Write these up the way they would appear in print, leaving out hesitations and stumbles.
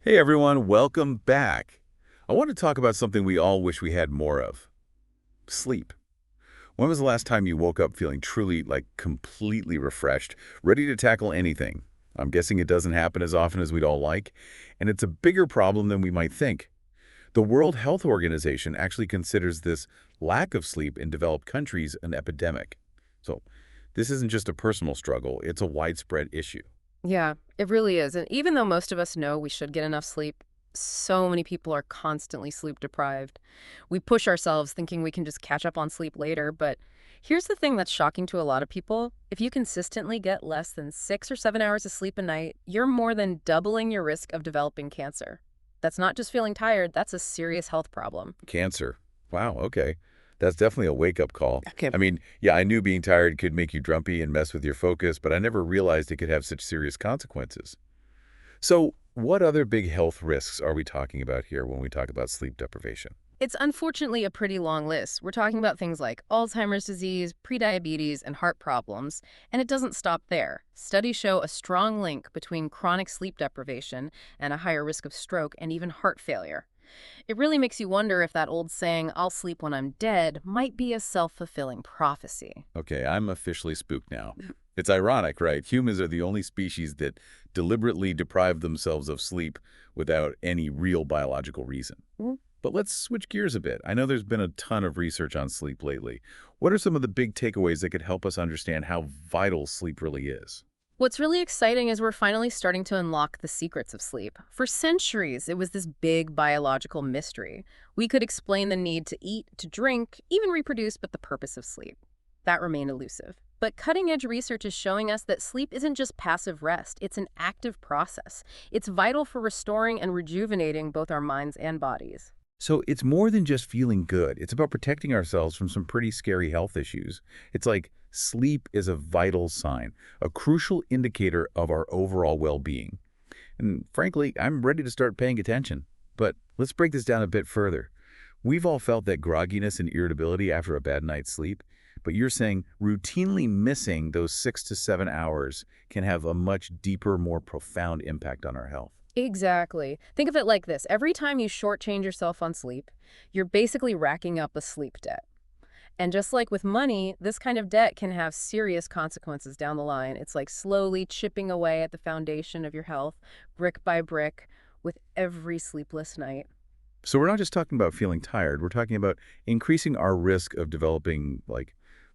Hey everyone, welcome back. I want to talk about something we all wish we had more of. Sleep. When was the last time you woke up feeling truly, completely refreshed, ready to tackle anything? I'm guessing it doesn't happen as often as we'd all like, and it's a bigger problem than we might think. The World Health Organization actually considers this lack of sleep in developed countries an epidemic. So this isn't just a personal struggle, it's a widespread issue. Yeah, it really is. And even though most of us know we should get enough sleep, so many people are constantly sleep deprived. We push ourselves thinking we can just catch up on sleep later, but here's the thing that's shocking to a lot of people. If you consistently get less than 6 or 7 hours of sleep a night, you're more than doubling your risk of developing cancer. That's not just feeling tired, that's a serious health problem. Cancer. Wow, okay. That's definitely a wake-up call. Okay. I mean, yeah, I knew being tired could make you grumpy and mess with your focus, but I never realized it could have such serious consequences. So, what other big health risks are we talking about here when we talk about sleep deprivation? It's unfortunately a pretty long list. We're talking about things like Alzheimer's disease, prediabetes, and heart problems, and it doesn't stop there. Studies show a strong link between chronic sleep deprivation and a higher risk of stroke and even heart failure. It really makes you wonder if that old saying, "I'll sleep when I'm dead," might be a self-fulfilling prophecy. Okay, I'm officially spooked now. It's ironic, right? Humans are the only species that deliberately deprive themselves of sleep without any real biological reason. But let's switch gears a bit. I know there's been a ton of research on sleep lately. What are some of the big takeaways that could help us understand how vital sleep really is? What's really exciting is we're finally starting to unlock the secrets of sleep. For centuries, it was this big biological mystery. We could explain the need to eat, to drink, even reproduce, but the purpose of sleep. That remained elusive. But cutting-edge research is showing us that sleep isn't just passive rest, it's an active process. It's vital for restoring and rejuvenating both our minds and bodies. So it's more than just feeling good. It's about protecting ourselves from some pretty scary health issues. It's like sleep is a vital sign, a crucial indicator of our overall well-being. And frankly, I'm ready to start paying attention. But let's break this down a bit further. We've all felt that grogginess and irritability after a bad night's sleep, but you're saying routinely missing those 6 to 7 hours can have a much deeper, more profound impact on our health. Exactly. Think of it like this. Every time you shortchange yourself on sleep, you're basically racking up a sleep debt. And just like with money, this kind of debt can have serious consequences down the line. It's like slowly chipping away at the foundation of your health, brick by brick, with every sleepless night. So we're not just talking about feeling tired, we're talking about increasing our risk of developing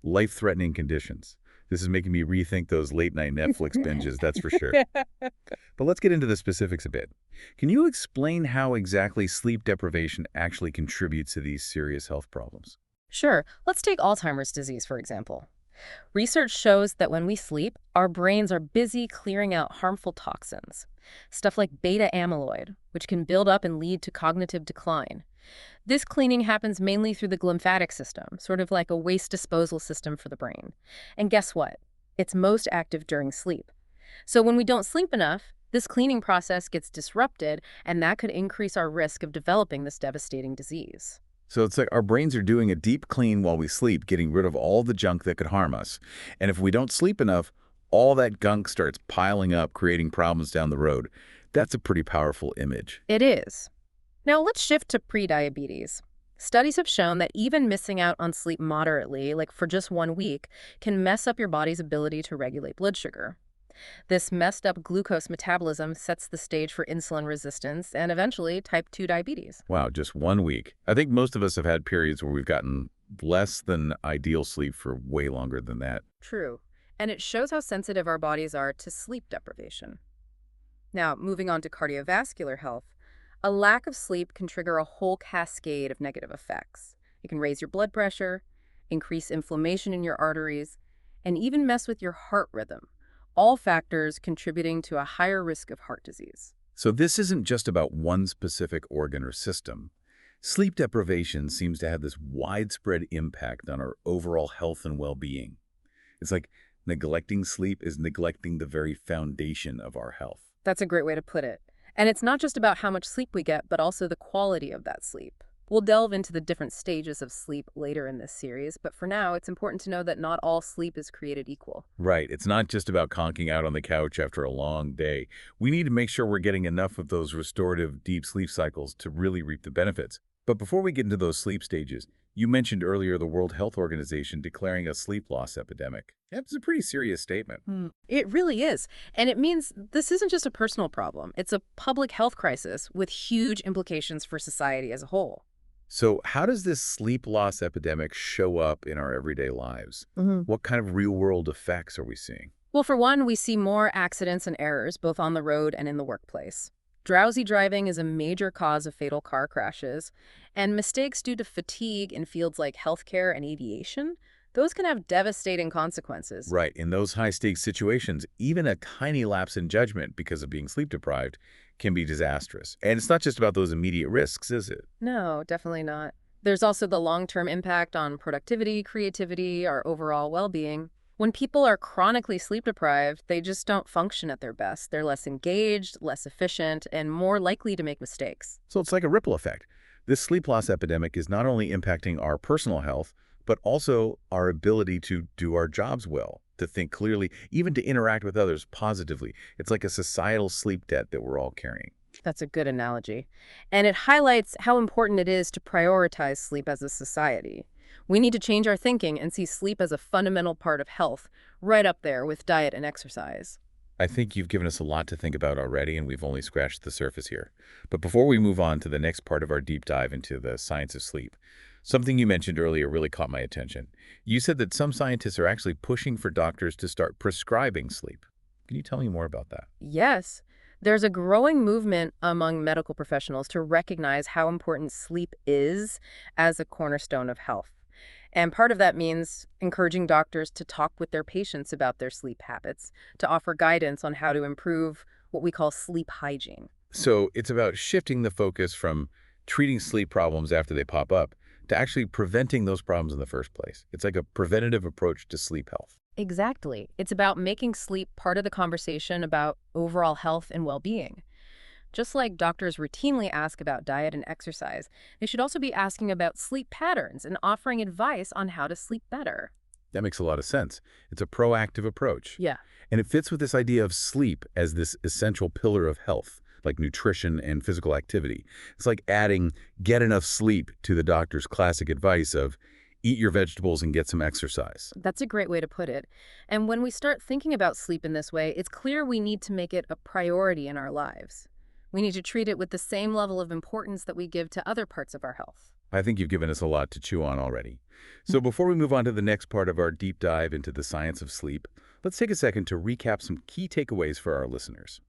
life-threatening conditions. This is making me rethink those late-night Netflix binges, that's for sure. But let's get into the specifics a bit. Can you explain how exactly sleep deprivation actually contributes to these serious health problems? Sure, let's take Alzheimer's disease, for example. Research shows that when we sleep, our brains are busy clearing out harmful toxins, stuff like beta amyloid, which can build up and lead to cognitive decline. This cleaning happens mainly through the glymphatic system, sort of like a waste disposal system for the brain. And guess what? It's most active during sleep. So when we don't sleep enough, this cleaning process gets disrupted, and that could increase our risk of developing this devastating disease. So it's like our brains are doing a deep clean while we sleep, getting rid of all the junk that could harm us. And if we don't sleep enough, all that gunk starts piling up, creating problems down the road. That's a pretty powerful image. It is. Now let's shift to prediabetes. Studies have shown that even missing out on sleep moderately, like for just 1 week, can mess up your body's ability to regulate blood sugar. This messed up glucose metabolism sets the stage for insulin resistance and eventually type 2 diabetes. Wow, just 1 week. I think most of us have had periods where we've gotten less than ideal sleep for way longer than that. True. And it shows how sensitive our bodies are to sleep deprivation. Now, moving on to cardiovascular health, a lack of sleep can trigger a whole cascade of negative effects. It can raise your blood pressure, increase inflammation in your arteries, and even mess with your heart rhythm, all factors contributing to a higher risk of heart disease. So this isn't just about one specific organ or system. Sleep deprivation seems to have this widespread impact on our overall health and well-being. It's like neglecting sleep is neglecting the very foundation of our health. That's a great way to put it. And it's not just about how much sleep we get, but also the quality of that sleep. We'll delve into the different stages of sleep later in this series, but for now, it's important to know that not all sleep is created equal. Right. It's not just about conking out on the couch after a long day. We need to make sure we're getting enough of those restorative deep sleep cycles to really reap the benefits. But before we get into those sleep stages, you mentioned earlier the World Health Organization declaring a sleep loss epidemic. That's a pretty serious statement. It really is. And it means this isn't just a personal problem. It's a public health crisis with huge implications for society as a whole. So how does this sleep loss epidemic show up in our everyday lives? What kind of real-world effects are we seeing? Well, for one, we see more accidents and errors, both on the road and in the workplace. Drowsy driving is a major cause of fatal car crashes, and mistakes due to fatigue in fields like healthcare and aviation, those can have devastating consequences. Right. In those high-stakes situations, even a tiny lapse in judgment because of being sleep-deprived can be disastrous. And it's not just about those immediate risks, is it? No, definitely not. There's also the long-term impact on productivity, creativity, our overall well-being. When people are chronically sleep-deprived, they just don't function at their best. They're less engaged, less efficient, and more likely to make mistakes. So it's like a ripple effect. This sleep loss epidemic is not only impacting our personal health, but also our ability to do our jobs well, to think clearly, even to interact with others positively. It's like a societal sleep debt that we're all carrying. That's a good analogy. And it highlights how important it is to prioritize sleep as a society. We need to change our thinking and see sleep as a fundamental part of health, right up there with diet and exercise. I think you've given us a lot to think about already, and we've only scratched the surface here. But before we move on to the next part of our deep dive into the science of sleep, something you mentioned earlier really caught my attention. You said that some scientists are actually pushing for doctors to start prescribing sleep. Can you tell me more about that? Yes, there's a growing movement among medical professionals to recognize how important sleep is as a cornerstone of health. And part of that means encouraging doctors to talk with their patients about their sleep habits, to offer guidance on how to improve what we call sleep hygiene. So it's about shifting the focus from treating sleep problems after they pop up to actually preventing those problems in the first place. It's like a preventative approach to sleep health. Exactly. It's about making sleep part of the conversation about overall health and well-being. Just like doctors routinely ask about diet and exercise, they should also be asking about sleep patterns and offering advice on how to sleep better. That makes a lot of sense. It's a proactive approach. Yeah. And it fits with this idea of sleep as this essential pillar of health, like nutrition and physical activity. It's like adding get enough sleep to the doctor's classic advice of eat your vegetables and get some exercise. That's a great way to put it. And when we start thinking about sleep in this way, it's clear we need to make it a priority in our lives. We need to treat it with the same level of importance that we give to other parts of our health. I think you've given us a lot to chew on already. So before we move on to the next part of our deep dive into the science of sleep, let's take a second to recap some key takeaways for our listeners.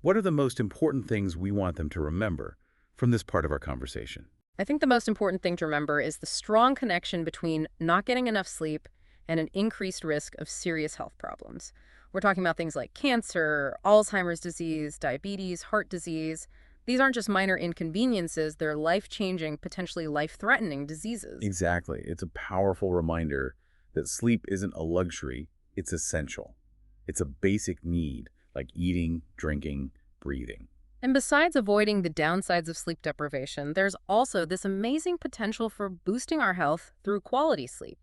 What are the most important things we want them to remember from this part of our conversation? I think the most important thing to remember is the strong connection between not getting enough sleep and an increased risk of serious health problems. We're talking about things like cancer, Alzheimer's disease, diabetes, heart disease. These aren't just minor inconveniences, they're life-changing, potentially life-threatening diseases. Exactly. It's a powerful reminder that sleep isn't a luxury, it's essential. It's a basic need, like eating, drinking, breathing. And besides avoiding the downsides of sleep deprivation, there's also this amazing potential for boosting our health through quality sleep.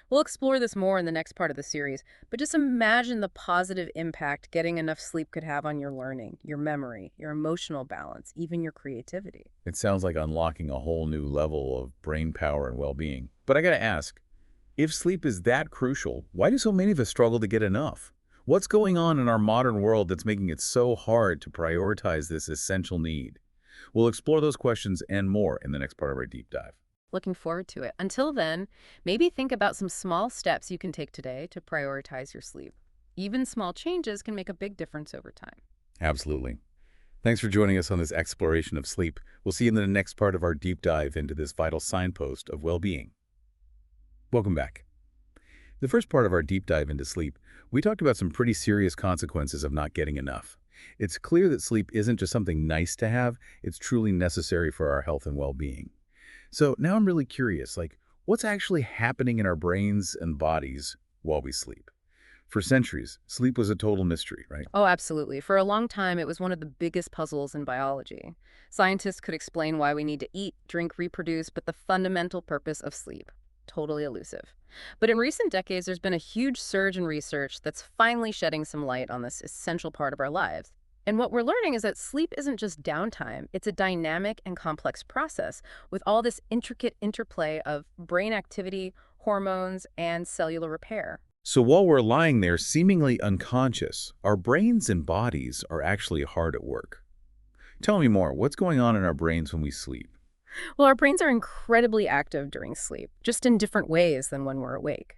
We'll explore this more in the next part of the series, but just imagine the positive impact getting enough sleep could have on your learning, your memory, your emotional balance, even your creativity. It sounds like unlocking a whole new level of brain power and well-being. But I gotta ask, if sleep is that crucial, why do so many of us struggle to get enough? What's going on in our modern world that's making it so hard to prioritize this essential need? We'll explore those questions and more in the next part of our deep dive. Looking forward to it. Until then, maybe think about some small steps you can take today to prioritize your sleep. Even small changes can make a big difference over time. Absolutely. Thanks for joining us on this exploration of sleep. We'll see you in the next part of our deep dive into this vital signpost of well-being. Welcome back. The first part of our deep dive into sleep, we talked about some pretty serious consequences of not getting enough. It's clear that sleep isn't just something nice to have, it's truly necessary for our health and well-being. So now I'm really curious, what's actually happening in our brains and bodies while we sleep? For centuries, sleep was a total mystery, right? Oh, absolutely. For a long time, it was one of the biggest puzzles in biology. Scientists could explain why we need to eat, drink, reproduce, but the fundamental purpose of sleep, totally elusive. But in recent decades, there's been a huge surge in research that's finally shedding some light on this essential part of our lives. And what we're learning is that sleep isn't just downtime, it's a dynamic and complex process with all this intricate interplay of brain activity, hormones, and cellular repair. So while we're lying there seemingly unconscious, our brains and bodies are actually hard at work. Tell me more. What's going on in our brains when we sleep? Well, our brains are incredibly active during sleep, just in different ways than when we're awake.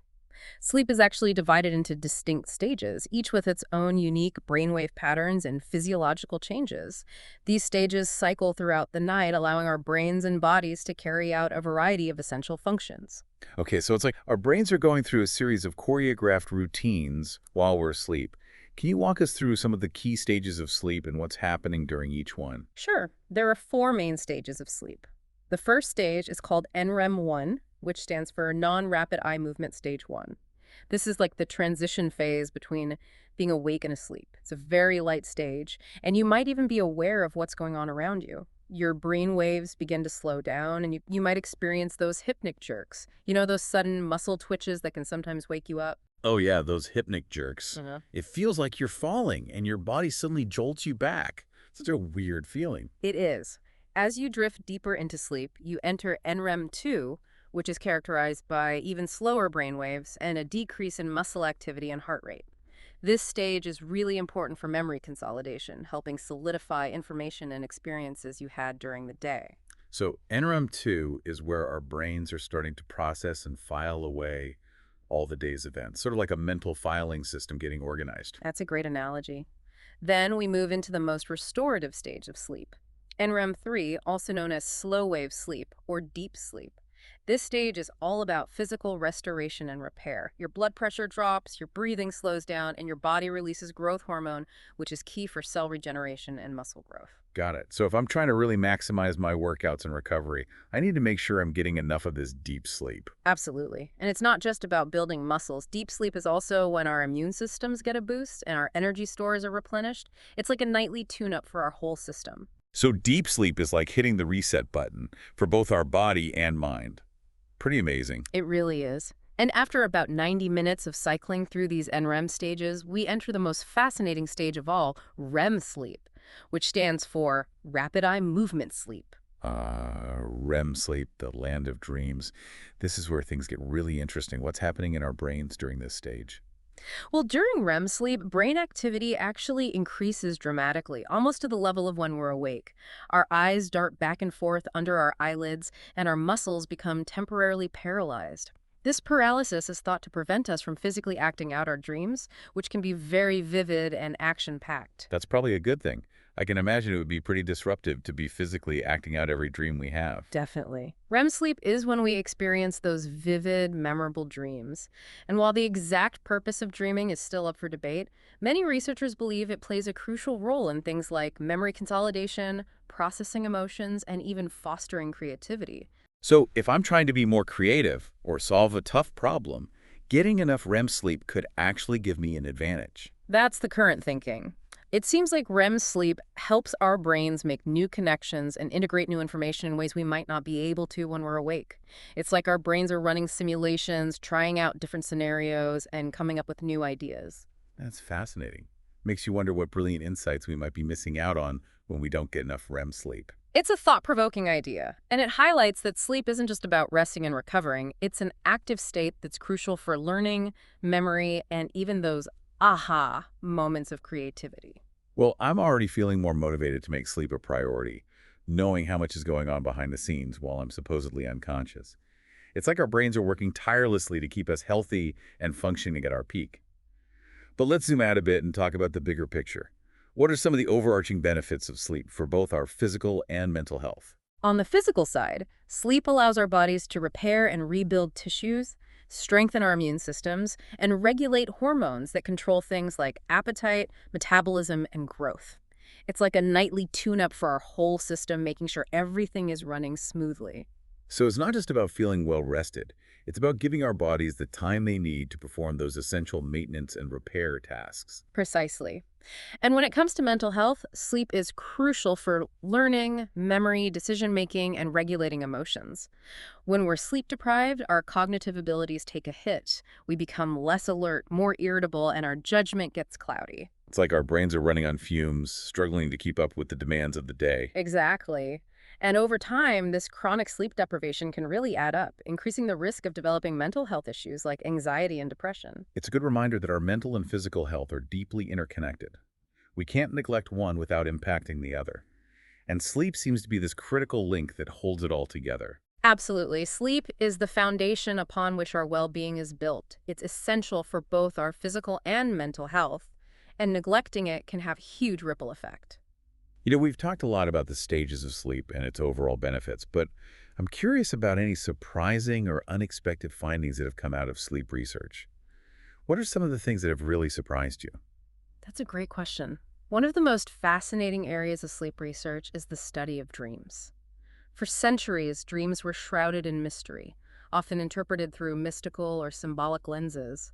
Sleep is actually divided into distinct stages, each with its own unique brainwave patterns and physiological changes. These stages cycle throughout the night, allowing our brains and bodies to carry out a variety of essential functions. Okay, so it's like our brains are going through a series of choreographed routines while we're asleep. Can you walk us through some of the key stages of sleep and what's happening during each one? Sure, there are four main stages of sleep. The first stage is called NREM1, which stands for Non-Rapid Eye Movement Stage 1. This is like the transition phase between being awake and asleep. It's a very light stage, and you might even be aware of what's going on around you. Your brain waves begin to slow down, and you might experience those hypnic jerks. You know, those sudden muscle twitches that can sometimes wake you up? Oh yeah, those hypnic jerks. Uh-huh. It feels like you're falling and your body suddenly jolts you back. Such a weird feeling. It is. As you drift deeper into sleep, you enter NREM2, which is characterized by even slower brain waves and a decrease in muscle activity and heart rate. This stage is really important for memory consolidation, helping solidify information and experiences you had during the day. So NREM2 is where our brains are starting to process and file away all the day's events, sort of like a mental filing system getting organized. That's a great analogy. Then we move into the most restorative stage of sleep. NREM3, also known as slow wave sleep or deep sleep. This stage is all about physical restoration and repair. Your blood pressure drops, your breathing slows down, and your body releases growth hormone, which is key for cell regeneration and muscle growth. Got it. So if I'm trying to really maximize my workouts and recovery, I need to make sure I'm getting enough of this deep sleep. Absolutely. And it's not just about building muscles. Deep sleep is also when our immune systems get a boost and our energy stores are replenished. It's like a nightly tune-up for our whole system. So deep sleep is like hitting the reset button for both our body and mind. Pretty amazing. It really is. And after about 90 minutes of cycling through these NREM stages, we enter the most fascinating stage of all, REM sleep, which stands for Rapid Eye Movement Sleep. REM sleep, the land of dreams. This is where things get really interesting. What's happening in our brains during this stage? Well, during REM sleep, brain activity actually increases dramatically, almost to the level of when we're awake. Our eyes dart back and forth under our eyelids, and our muscles become temporarily paralyzed. This paralysis is thought to prevent us from physically acting out our dreams, which can be very vivid and action-packed. That's probably a good thing. I can imagine it would be pretty disruptive to be physically acting out every dream we have. Definitely. REM sleep is when we experience those vivid, memorable dreams. And while the exact purpose of dreaming is still up for debate, many researchers believe it plays a crucial role in things like memory consolidation, processing emotions, and even fostering creativity. So if I'm trying to be more creative or solve a tough problem, getting enough REM sleep could actually give me an advantage. That's the current thinking. It seems like REM sleep helps our brains make new connections and integrate new information in ways we might not be able to when we're awake. It's like our brains are running simulations, trying out different scenarios, and coming up with new ideas. That's fascinating. Makes you wonder what brilliant insights we might be missing out on when we don't get enough REM sleep. It's a thought-provoking idea, and it highlights that sleep isn't just about resting and recovering. It's an active state that's crucial for learning, memory, and even those aha moments of creativity. Well, I'm already feeling more motivated to make sleep a priority, knowing how much is going on behind the scenes while I'm supposedly unconscious. It's like our brains are working tirelessly to keep us healthy and functioning at our peak. But let's zoom out a bit and talk about the bigger picture. What are some of the overarching benefits of sleep for both our physical and mental health? On the physical side, sleep allows our bodies to repair and rebuild tissues, strengthen our immune systems, and regulate hormones that control things like appetite, metabolism, and growth. It's like a nightly tune-up for our whole system, making sure everything is running smoothly. So it's not just about feeling well rested. It's about giving our bodies the time they need to perform those essential maintenance and repair tasks. Precisely. And when it comes to mental health, sleep is crucial for learning, memory, decision making, and regulating emotions. When we're sleep deprived, our cognitive abilities take a hit. We become less alert, more irritable, and our judgment gets cloudy. It's like our brains are running on fumes, struggling to keep up with the demands of the day. Exactly. And over time, this chronic sleep deprivation can really add up, increasing the risk of developing mental health issues like anxiety and depression. It's a good reminder that our mental and physical health are deeply interconnected. We can't neglect one without impacting the other. And sleep seems to be this critical link that holds it all together. Absolutely. Sleep is the foundation upon which our well-being is built. It's essential for both our physical and mental health, and neglecting it can have huge ripple effect. We've talked a lot about the stages of sleep and its overall benefits, but I'm curious about any surprising or unexpected findings that have come out of sleep research. What are some of the things that have really surprised you? That's a great question. One of the most fascinating areas of sleep research is the study of dreams. For centuries, dreams were shrouded in mystery, often interpreted through mystical or symbolic lenses.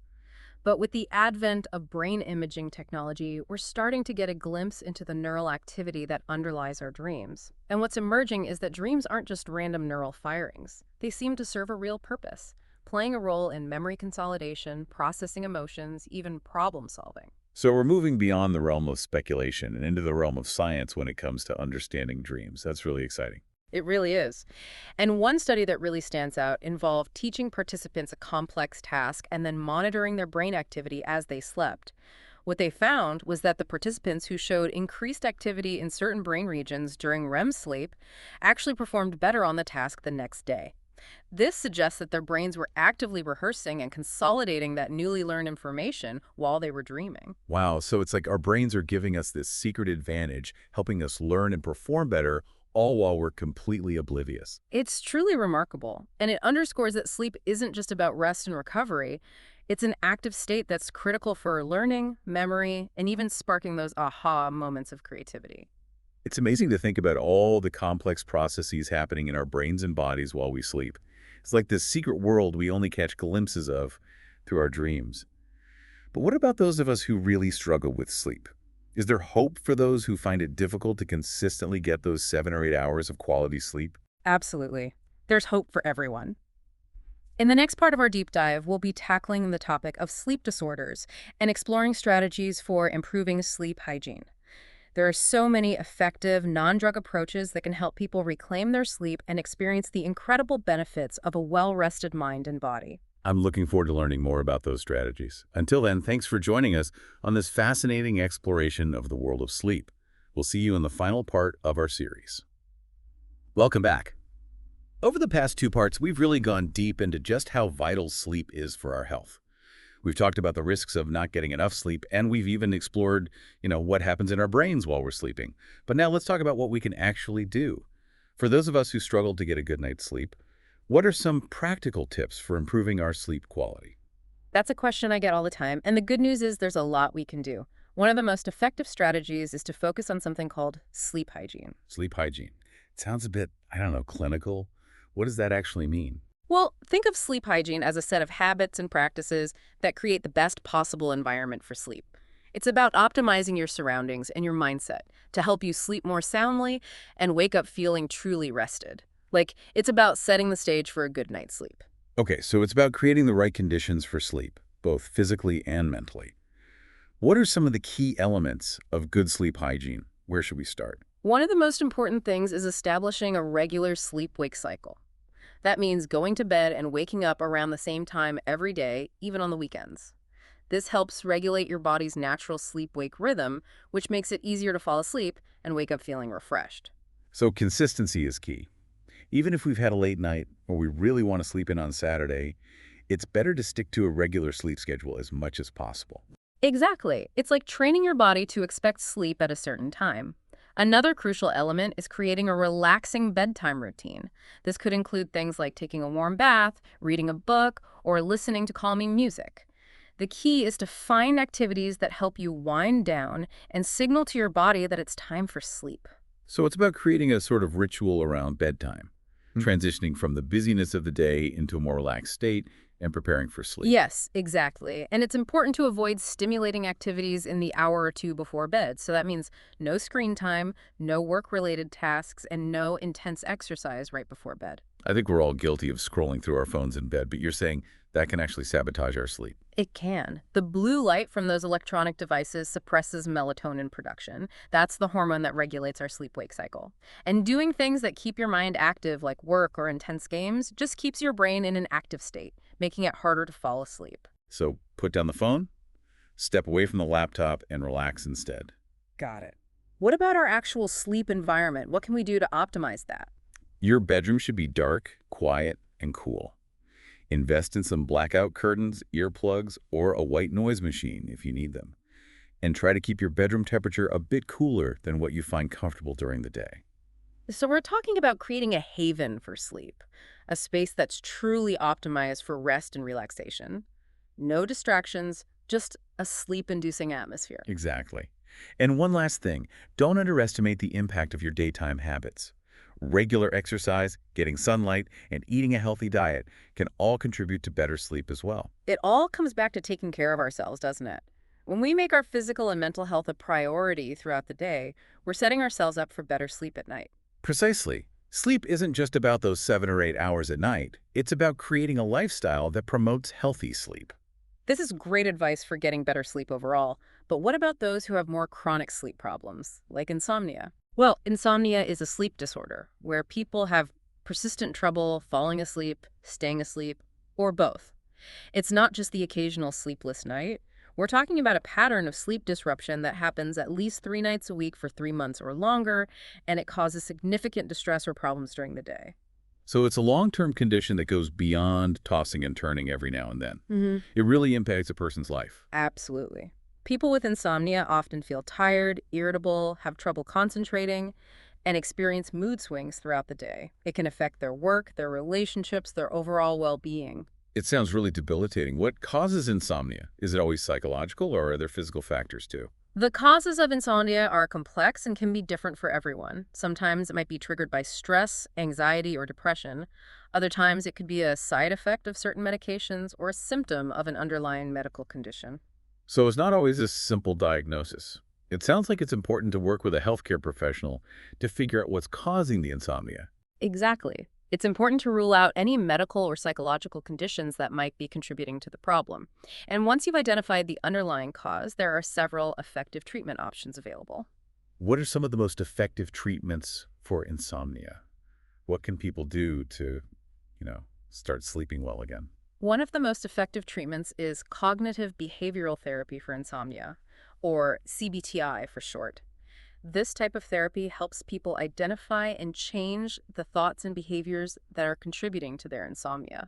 But with the advent of brain imaging technology, we're starting to get a glimpse into the neural activity that underlies our dreams. And what's emerging is that dreams aren't just random neural firings. They seem to serve a real purpose, playing a role in memory consolidation, processing emotions, even problem solving. So we're moving beyond the realm of speculation and into the realm of science when it comes to understanding dreams. That's really exciting. It really is. And one study that really stands out involved teaching participants a complex task and then monitoring their brain activity as they slept. What they found was that the participants who showed increased activity in certain brain regions during REM sleep actually performed better on the task the next day. This suggests that their brains were actively rehearsing and consolidating that newly learned information while they were dreaming. Wow, so it's like our brains are giving us this secret advantage, helping us learn and perform better, all while we're completely oblivious. It's truly remarkable, and it underscores that sleep isn't just about rest and recovery. It's an active state that's critical for learning, memory, and even sparking those aha moments of creativity. It's amazing to think about all the complex processes happening in our brains and bodies while we sleep. It's like this secret world we only catch glimpses of through our dreams. But what about those of us who really struggle with sleep? Is there hope for those who find it difficult to consistently get those 7 or 8 hours of quality sleep? Absolutely. There's hope for everyone. In the next part of our deep dive, we'll be tackling the topic of sleep disorders and exploring strategies for improving sleep hygiene. There are so many effective, non-drug approaches that can help people reclaim their sleep and experience the incredible benefits of a well-rested mind and body. I'm looking forward to learning more about those strategies. Until then, thanks for joining us on this fascinating exploration of the world of sleep. We'll see you in the final part of our series. Welcome back. Over the past 2 parts, we've really gone deep into just how vital sleep is for our health. We've talked about the risks of not getting enough sleep, and we've even explored, what happens in our brains while we're sleeping. But now let's talk about what we can actually do. For those of us who struggle to get a good night's sleep, what are some practical tips for improving our sleep quality? That's a question I get all the time, and the good news is there's a lot we can do. One of the most effective strategies is to focus on something called sleep hygiene. Sleep hygiene. It sounds a bit, I don't know, clinical. What does that actually mean? Well, think of sleep hygiene as a set of habits and practices that create the best possible environment for sleep. It's about optimizing your surroundings and your mindset to help you sleep more soundly and wake up feeling truly rested. It's about setting the stage for a good night's sleep. Okay, so it's about creating the right conditions for sleep, both physically and mentally. What are some of the key elements of good sleep hygiene? Where should we start? One of the most important things is establishing a regular sleep-wake cycle. That means going to bed and waking up around the same time every day, even on the weekends. This helps regulate your body's natural sleep-wake rhythm, which makes it easier to fall asleep and wake up feeling refreshed. So consistency is key. Even if we've had a late night or we really want to sleep in on Saturday, it's better to stick to a regular sleep schedule as much as possible. Exactly. It's like training your body to expect sleep at a certain time. Another crucial element is creating a relaxing bedtime routine. This could include things like taking a warm bath, reading a book, or listening to calming music. The key is to find activities that help you wind down and signal to your body that it's time for sleep. So it's about creating a sort of ritual around bedtime. transitioning from the busyness of the day into a more relaxed state and preparing for sleep. Yes, exactly. And it's important to avoid stimulating activities in the hour or two before bed. So that means no screen time, no work-related tasks, and no intense exercise right before bed. I think we're all guilty of scrolling through our phones in bed, but you're saying that can actually sabotage our sleep. It can. The blue light from those electronic devices suppresses melatonin production. That's the hormone that regulates our sleep-wake cycle. And doing things that keep your mind active, like work or intense games, just keeps your brain in an active state, making it harder to fall asleep. So put down the phone, step away from the laptop, and relax instead. Got it. What about our actual sleep environment? What can we do to optimize that? Your bedroom should be dark, quiet, and cool. Invest in some blackout curtains, earplugs, or a white noise machine if you need them. And try to keep your bedroom temperature a bit cooler than what you find comfortable during the day. So we're talking about creating a haven for sleep, a space that's truly optimized for rest and relaxation. No distractions, just a sleep-inducing atmosphere. Exactly. And one last thing, don't underestimate the impact of your daytime habits. Regular exercise, getting sunlight, and eating a healthy diet can all contribute to better sleep as well. It all comes back to taking care of ourselves, doesn't it? When we make our physical and mental health a priority throughout the day, we're setting ourselves up for better sleep at night. Precisely. Sleep isn't just about those 7 or 8 hours at night. It's about creating a lifestyle that promotes healthy sleep. This is great advice for getting better sleep overall, but what about those who have more chronic sleep problems, like insomnia? Well, insomnia is a sleep disorder where people have persistent trouble falling asleep, staying asleep, or both. It's not just the occasional sleepless night. We're talking about a pattern of sleep disruption that happens at least 3 nights a week for 3 months or longer, and it causes significant distress or problems during the day. So it's a long-term condition that goes beyond tossing and turning every now and then. It really impacts a person's life. Absolutely. People with insomnia often feel tired, irritable, have trouble concentrating, and experience mood swings throughout the day. It can affect their work, their relationships, their overall well-being. It sounds really debilitating. What causes insomnia? Is it always psychological, or are there physical factors too? The causes of insomnia are complex and can be different for everyone. Sometimes it might be triggered by stress, anxiety, or depression. Other times it could be a side effect of certain medications or a symptom of an underlying medical condition. So it's not always a simple diagnosis. It sounds like it's important to work with a healthcare professional to figure out what's causing the insomnia. Exactly. It's important to rule out any medical or psychological conditions that might be contributing to the problem. And once you've identified the underlying cause, there are several effective treatment options available. What are some of the most effective treatments for insomnia? What can people do to, start sleeping well again? One of the most effective treatments is cognitive behavioral therapy for insomnia, or CBTI for short. This type of therapy helps people identify and change the thoughts and behaviors that are contributing to their insomnia.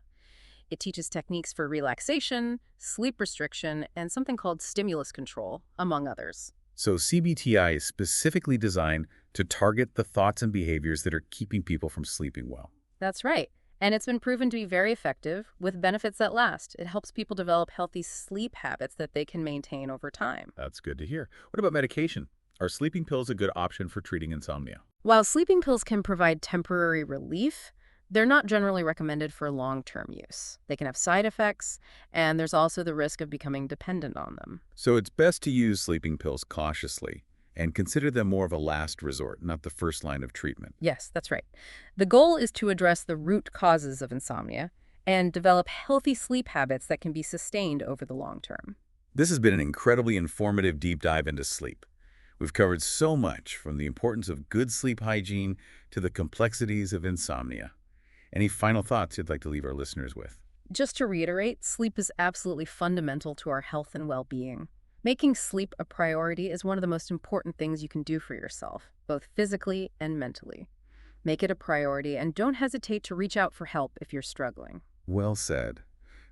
It teaches techniques for relaxation, sleep restriction, and something called stimulus control, among others. So CBTI is specifically designed to target the thoughts and behaviors that are keeping people from sleeping well. That's right. And it's been proven to be very effective with benefits that last. It helps people develop healthy sleep habits that they can maintain over time. That's good to hear. What about medication? Are sleeping pills a good option for treating insomnia? While sleeping pills can provide temporary relief, they're not generally recommended for long-term use. They can have side effects, and there's also the risk of becoming dependent on them. So it's best to use sleeping pills cautiously and consider them more of a last resort, not the first line of treatment. Yes, that's right. The goal is to address the root causes of insomnia and develop healthy sleep habits that can be sustained over the long term. This has been an incredibly informative deep dive into sleep. We've covered so much, from the importance of good sleep hygiene to the complexities of insomnia. Any final thoughts you'd like to leave our listeners with? Just to reiterate, sleep is absolutely fundamental to our health and well-being. Making sleep a priority is one of the most important things you can do for yourself, both physically and mentally. Make it a priority and don't hesitate to reach out for help if you're struggling. Well said.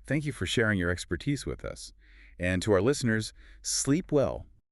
Thank you for sharing your expertise with us. And to our listeners, sleep well